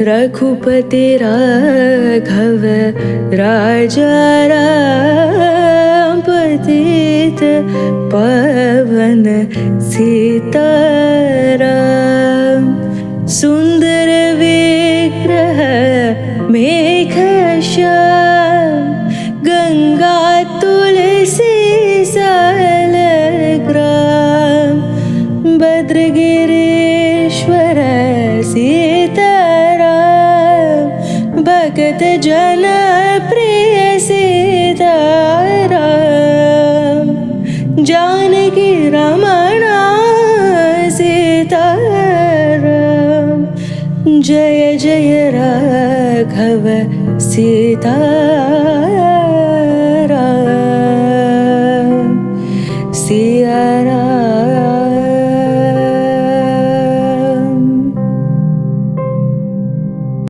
रघुपति राघव राजा राम पतित पावन सीताराम सुंदर विग्रह मेघश्याम गंगा तुलसी सालग्राम भद्रगिरीश्वर सीताराम भगत जन प्रिय सीताराम जानकी रमण सीताराम जय जय राघव सीताराम।